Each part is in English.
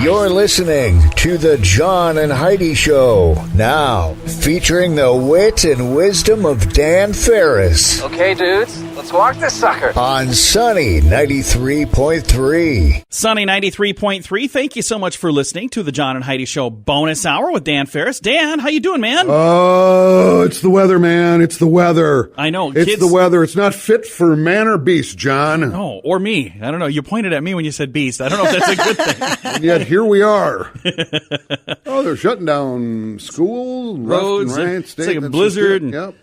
You're listening to the John and Heidi Show, now featuring the wit and wisdom of Dan Farris. Okay, dudes, let's walk this sucker. On Sunny 93.3. Sunny 93.3, thank you so much for listening to the John and Heidi Show bonus hour with Dan Farris. Dan, how you doing, man? Oh, it's the weather, man. It's the weather. I know. It's the weather. It's not fit for man or beast, John. Oh, or me. I don't know. You pointed at me when you said beast. I don't know if that's a good thing. And yet here we are. Oh, they're shutting down schools, roads. Left and right, it's like a blizzard. And, yep.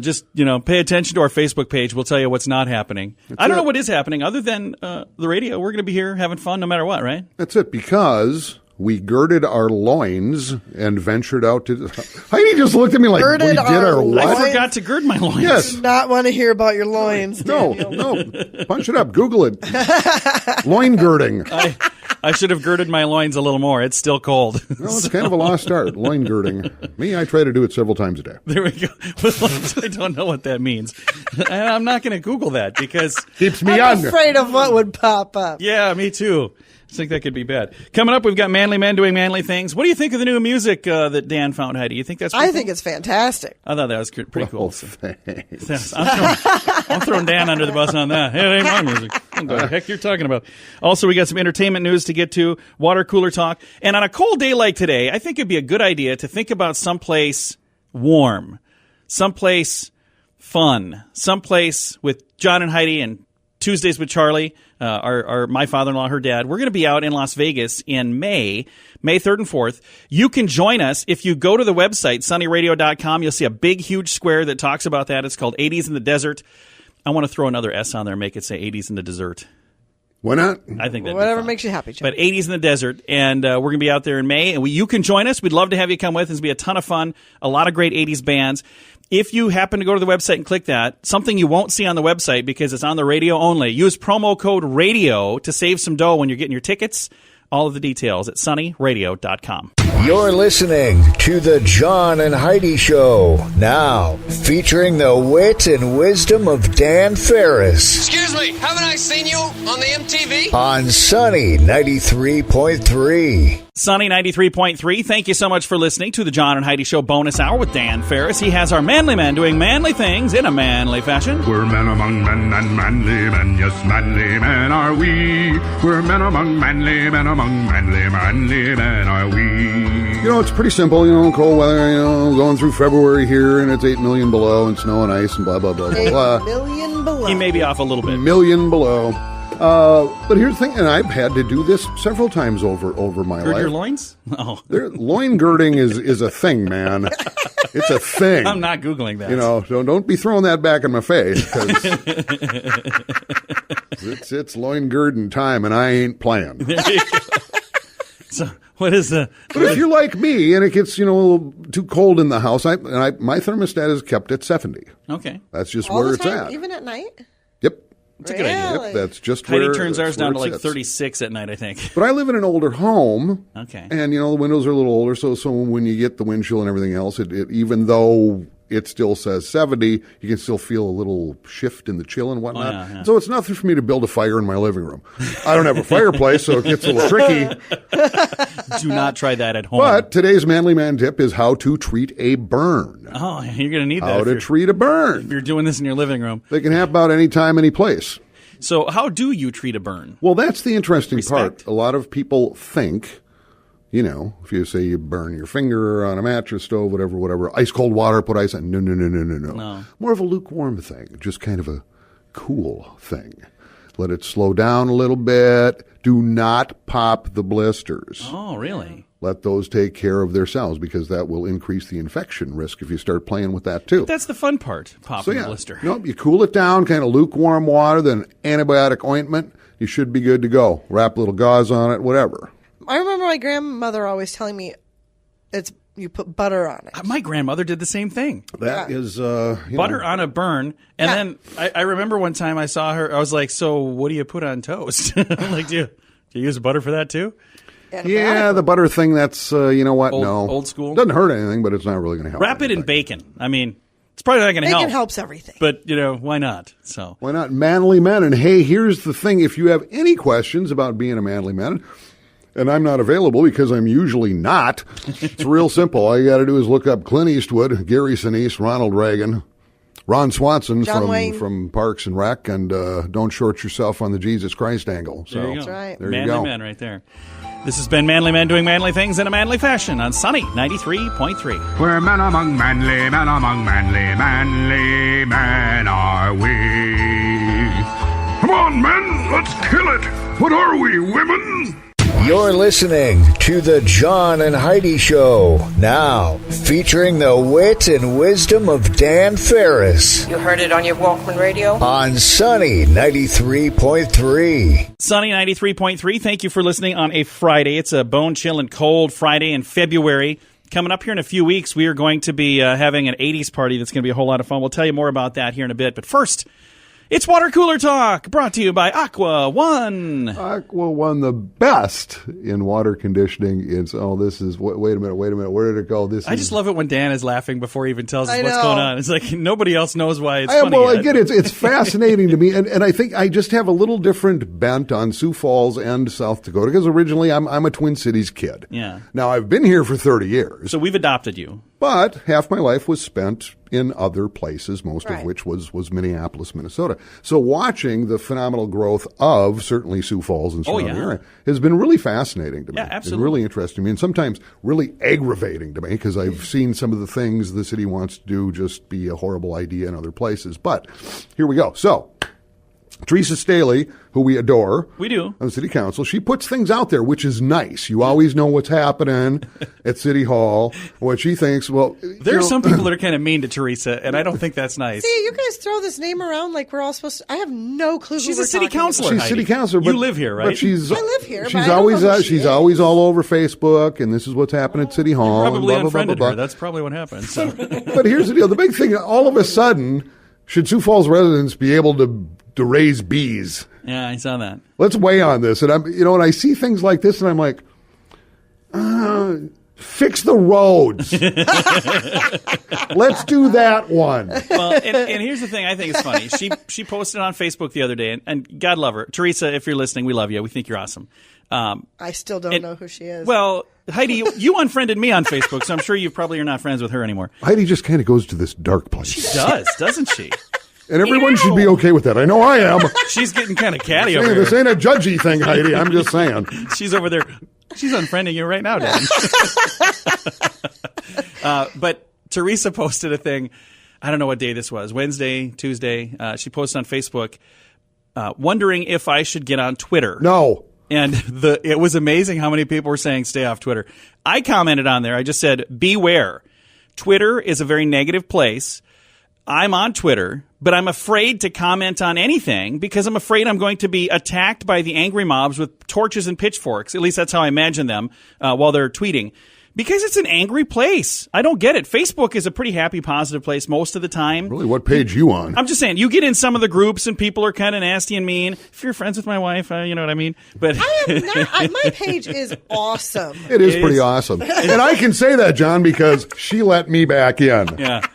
Just, pay attention to our Facebook page. We'll tell you what's not happening. I don't know what is happening other than the radio. We're going to be here having fun no matter what, right? That's it, because we girded our loins and ventured out to... Heidi just looked at me like, girded we did our what? I forgot to gird my loins. Yes. Do not want to hear about your loins, Daniel. No. Punch it up. Google it. Loin girding. I should have girded my loins a little more. It's still cold. Well, it's kind of a lost art, loin girding. Me, I try to do it several times a day. There we go. I don't know what that means. And I'm not going to Google that because... Keeps me I'm young. afraid of what would pop up. Yeah, me too. I think that could be bad. Coming up, we've got manly men doing manly things. What do you think of the new music that Dan found, Heidi? You think that's pretty I think it's fantastic. I thought that was pretty cool. Oh, thanks. I'm throwing Dan under the bus on that. Hey, it ain't my music. What the heck you're talking about? Also, we got some entertainment news to get to, water cooler talk. And on a cold day like today, I think it'd be a good idea to think about someplace warm, someplace fun, someplace with John and Heidi and Tuesdays with Charlie, my father-in-law, her dad. We're going to be out in Las Vegas in May 3rd and 4th. You can join us if you go to the website, sunnyradio.com. You'll see a big, huge square that talks about that. It's called 80s in the Desert. I want to throw another S on there and make it say 80s in the Dessert. Why not? I think that'd Whatever be fun. makes you happy, John. But 80s in the Desert, and we're going to be out there in May. And you can join us. We'd love to have you come with. It's going to be a ton of fun. A lot of great 80s bands. If you happen to go to the website and click that, something you won't see on the website because it's on the radio only, use promo code RADIO to save some dough when you're getting your tickets. All of the details at sunnyradio.com. You're listening to the John and Heidi Show, now featuring the wit and wisdom of Dan Farris. Excuse me, haven't I seen you on the MTV? On Sunny 93.3. Sunny 93.3, thank you so much for listening to the John and Heidi Show bonus hour with Dan Farris. He has our manly men doing manly things in a manly fashion. We're men among men and manly men, yes, manly men are we. We're men among manly men manly men are we. It's pretty simple, cold weather, going through February here, and it's 8 million below, and snow and ice, and blah, blah, blah, blah, 8 blah. million below. He may be off a little bit. Million below. But here's the thing, and I've had to do this several times over my Gird life. your loins? Oh. Loin girding is a thing, man. It's a thing. I'm not Googling that. So don't be throwing that back in my face, because it's loin girding time, and I ain't playing. There you go. So what is the... But if you're like me and it gets, a little too cold in the house, my thermostat is kept at 70. Okay. That's just All where the it's time, at. even at night? Yep. That's a good idea. Yep, that's just Heidi where turns ours down to like sits. 36 at night, I think. But I live in an older home. Okay. And, the windows are a little older, so when you get the wind chill and everything else, it even though it still says 70, you can still feel a little shift in the chill and whatnot. Oh, yeah. So it's nothing for me to build a fire in my living room. I don't have a fireplace, so it gets a little tricky. Do not try that at home. But today's manly man tip is how to treat a burn. Oh, you're going to need that. How to treat a burn. If you're doing this in your living room. They can happen about any time, any place. So how do you treat a burn? Well, that's the interesting Respect. part. A lot of people think, if you say you burn your finger on a mattress, stove, whatever, ice cold water, put ice on. No. More of a lukewarm thing, just kind of a cool thing. Let it slow down a little bit. Do not pop the blisters. Oh, really? Let those take care of themselves, because that will increase the infection risk if you start playing with that too. That's the fun part, popping the blister. Nope, you cool it down, kind of lukewarm water, then antibiotic ointment. You should be good to go. Wrap a little gauze on it, whatever. I remember my grandmother always telling me you put butter on it. My grandmother did the same thing. That is butter on a burn. And then I remember one time I saw her, I was like, so what do you put on toast? I'm like, do you use butter for that too? Yeah, the butter thing, that's, no. Old school? Doesn't hurt anything, but it's not really going to help. Wrap it in bacon. I mean, it's probably not going to help. Bacon helps everything. But, why not? So why not manly men? And hey, here's the thing. If you have any questions about being a manly man, and I'm not available because I'm usually not. It's real simple. All you got to do is look up Clint Eastwood, Gary Sinise, Ronald Reagan, Ron Swanson from Parks and Rec, and don't short yourself on the Jesus Christ angle. So there you go. That's right. There Manly you go. men right there. This has been Manly Men doing manly things in a manly fashion on Sunny 93.3. We're men among manly men are we. Come on, men, let's kill it. What are we, women? You're listening to the John and Heidi Show, now featuring the wit and wisdom of Dan Farris You heard it on your Walkman radio? on Sunny 93.3. Sunny 93.3, thank you for listening on a Friday. It's a bone-chilling cold Friday in February. Coming up here in a few weeks, we are going to be having an 80s party that's going to be a whole lot of fun. We'll tell you more about that here in a bit. But first, it's Water Cooler Talk, brought to you by Aqua One. Aqua One, the best in water conditioning. It's wait a minute, where did it go? I just love it when Dan is laughing before he even tells us I what's know. going on. It's like nobody else knows why it's funny. Well, yet. again, it's fascinating to me, and I think I just have a little different bent on Sioux Falls and South Dakota because originally I'm a Twin Cities kid. Yeah. Now I've been here for 30 years, So we've adopted you. but half my life was spent in other places, most Right. of which was Minneapolis, Minnesota. So watching the phenomenal growth of certainly Sioux Falls and surrounding yeah. area has been really fascinating to me. Yeah, absolutely. And really interesting to me, and sometimes really aggravating to me because I've seen some of the things the city wants to do just be a horrible idea in other places. But here we go. So Teresa Staley, who we adore. We do. On the city council, she puts things out there, which is nice. You always know what's happening at City Hall, what she thinks. Well, There are some people that are kind of mean to Teresa, and I don't think that's nice. See, you guys throw this name around like we're all supposed to. I have no clue who She's we're a city talking councilor. about. She's Heidi. city councilor. You But, live here, right? But she's, I live here, She's but I don't always know who she she's is. always all over Facebook, and this is what's happening at City Hall. and Probably blah, blah, blah, unfriended blah, her. blah. That's probably what happened. So. But here's the deal: the big thing. All of a sudden, should Sioux Falls residents be able to raise bees? Yeah, I saw that. Let's weigh on this. And and I see things like this, and I'm like, fix the roads. Let's do that one. Well, and here's the thing I think is funny. She posted on Facebook the other day, and God love her. Teresa, if you're listening, we love you. We think you're awesome. I still don't know who she is. Well, Heidi, you unfriended me on Facebook, so I'm sure you probably are not friends with her anymore. Heidi just kind of goes to this dark place. She does, doesn't she? And everyone should be okay with that. I know I am. She's getting kind of catty over Hey, here. this ain't a judgy thing, Heidi. I'm just saying. She's over there. She's unfriending you right now, Dan. But Teresa posted a thing. I don't know what day this was. Wednesday, Tuesday. She posted on Facebook wondering if I should get on Twitter. No. And it was amazing how many people were saying stay off Twitter. I commented on there. I just said, beware. Twitter is a very negative place. I'm on Twitter, but I'm afraid to comment on anything because I'm afraid I'm going to be attacked by the angry mobs with torches and pitchforks. At least that's how I imagine them while they're tweeting. Because it's an angry place. I don't get it. Facebook is a pretty happy, positive place most of the time. Really, what page you on? I'm just saying, you get in some of the groups and people are kind of nasty and mean. If you're friends with my wife, you know what I mean. But I am not. My page is awesome. It is pretty awesome. And I can say that, John, because she let me back in. yeah.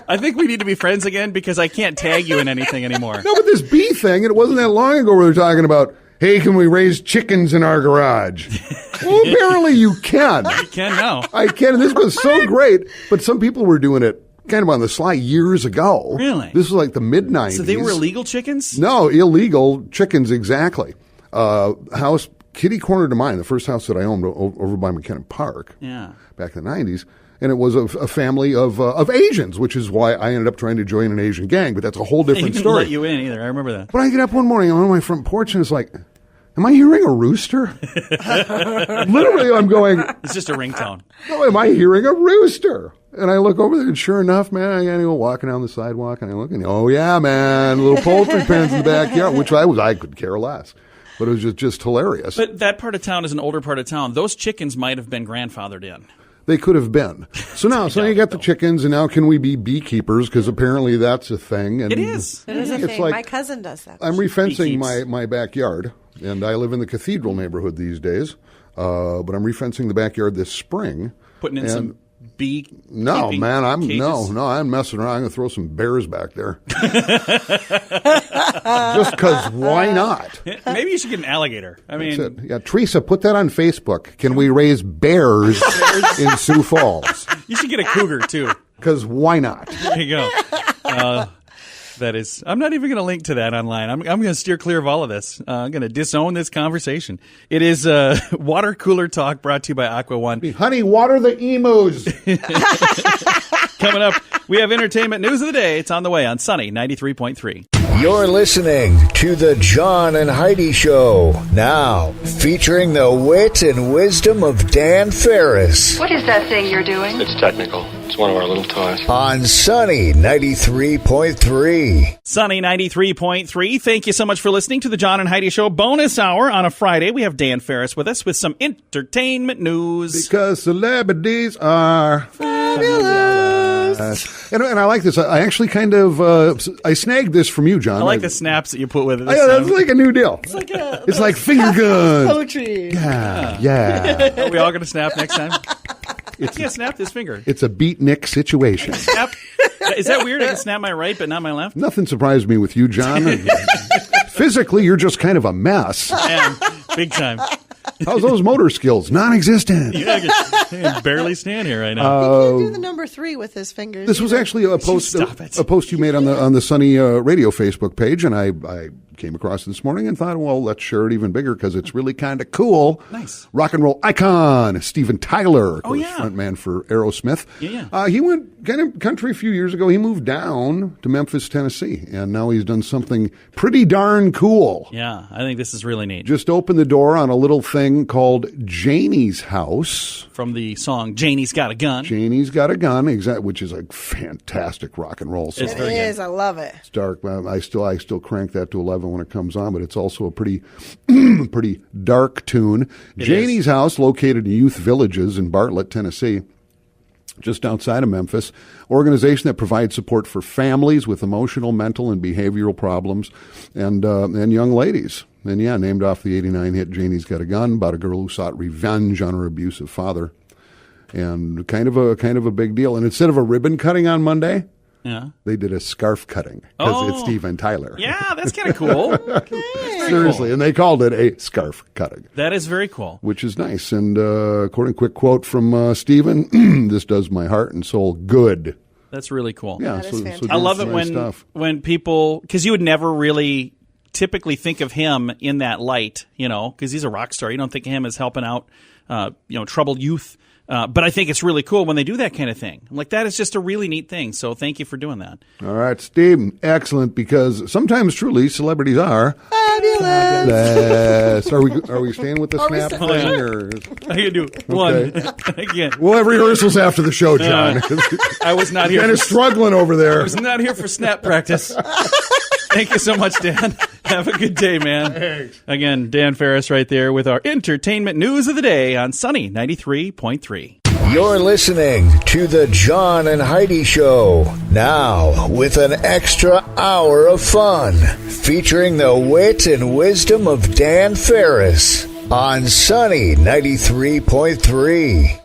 I think we need to be friends again because I can't tag you in anything anymore. No, but this bee thing, and it wasn't that long ago we were talking about, hey, can we raise chickens in our garage? Well, apparently you can. You can now. I can, and this was so great, but some people were doing it kind of on the sly years ago. Really? This was like the mid-90s. So they were illegal chickens? No, illegal chickens, exactly. House, kitty corner to mine, the first house that I owned over by McKinnon Park back in the 90s. And it was a family of Asians, which is why I ended up trying to join an Asian gang. But that's a whole different They didn't story. let you in either. I remember that. But I get up one morning, I'm on my front porch, and it's like, am I hearing a rooster? Literally, I'm going, It's just a ringtone. no, am I hearing a rooster? And I look over there, and sure enough, man, I go walking down the sidewalk, and I look, and oh yeah, man, little poultry pens in the backyard, which I could care less. But it was just hilarious. But that part of town is an older part of town. Those chickens might have been grandfathered in. They could have been. So now you got the chickens, and now can we be beekeepers? Because apparently that's a thing. And It is. It is a it's thing. like- My cousin does that. I'm refencing Beekeeps. my backyard, and I live in the Cathedral neighborhood these days. But I'm refencing the backyard this spring. Putting in and some bee. No, man, I'm cages? I'm messing around. I'm gonna throw some bears back there. Just because, why not? Maybe you should get an alligator. I mean, That's it. Yeah, Teresa, put that on Facebook. Can we raise bears in Sioux Falls? you should get a cougar too. Because why not? There you go. That is, I'm not even going to link to that online. I'm going to steer clear of all of this. I'm going to disown this conversation. It is water cooler talk brought to you by Aqua One. Honey, water the emus. Coming up, we have entertainment news of the day. It's on the way on Sunny 93.3. You're listening to the John and Heidi Show, now featuring the wit and wisdom of Dan Farris What is that thing you're doing? It's technical. It's one of our little toys. on Sunny 93.3. Sunny 93.3. Thank you so much for listening to the John and Heidi Show bonus hour on a Friday. We have Dan Farris with us with some entertainment news. Because celebrities are fabulous. And I like this. I actually kind of I snagged this from you, John. I like the snaps that you put with it. Yeah, that's like a new deal. It's like finger guns. Poetry. Yeah. Are we all going to snap next time? I can't snap this finger. It's a beatnik situation. Snap. Is that weird? I can snap my right, but not my left? Nothing surprised me with you, John. Physically, you're just kind of a mess. I am. Big time. How's those motor skills? Non-existent. I can barely stand here right now. He can't do the number 3 with his fingers. This was actually a post. Stop it. A post you made on the Sunny Radio Facebook page, and I came across it this morning and thought, well, let's share it even bigger because it's really kind of cool. Nice. Rock and roll icon Steven Tyler, of course, yeah. frontman for Aerosmith. Yeah. He went kind of country a few years ago. He moved down to Memphis, Tennessee, and now he's done something pretty darn cool. Yeah, I think this is really neat. Just opened the door on a little thing called Janie's House. From the song Janie's Got a Gun. Janie's Got a Gun, which is a fantastic rock and roll song. It's It very is. I love it. It's dark. I still crank that to 11 when it comes on, but it's also a pretty pretty dark tune. Janie's House, located in Youth Villages in Bartlett, Tennessee, just outside of Memphis. Organization that provides support for families with emotional, mental, and behavioral problems, and young ladies. And yeah, named off the '89 hit "Janie's Got a Gun," about a girl who sought revenge on her abusive father, and kind of a big deal. And instead of a ribbon cutting on Monday, Yeah. they did a scarf cutting because it's Steven Tyler. Yeah, that's kind of cool. Seriously, and they called it a scarf cutting. That is very cool. Which is nice. And according to a quick quote from Steven, this does my heart and soul good. That's really cool. Yeah, That is fantastic. I love it nice stuff. when people, because you would never really typically think of him in that light, because he's a rock star. You don't think of him as helping out, troubled youth. But I think it's really cool when they do that kind of thing. Like, that is just a really neat thing. So thank you for doing that. All right, Steve, excellent, because sometimes truly celebrities are fabulous. Are we staying with the snap thing? Or? I can do one again. We'll have rehearsals after the show, John. I was not here. Kind of struggling over there. I was not here for snap practice. Thank you so much, Dan. Have a good day, man. Thanks. Again, Dan Farris right there with our entertainment news of the day on Sunny 93.3. You're listening to the John and Heidi Show, now with an extra hour of fun, featuring the wit and wisdom of Dan Farris on Sunny 93.3.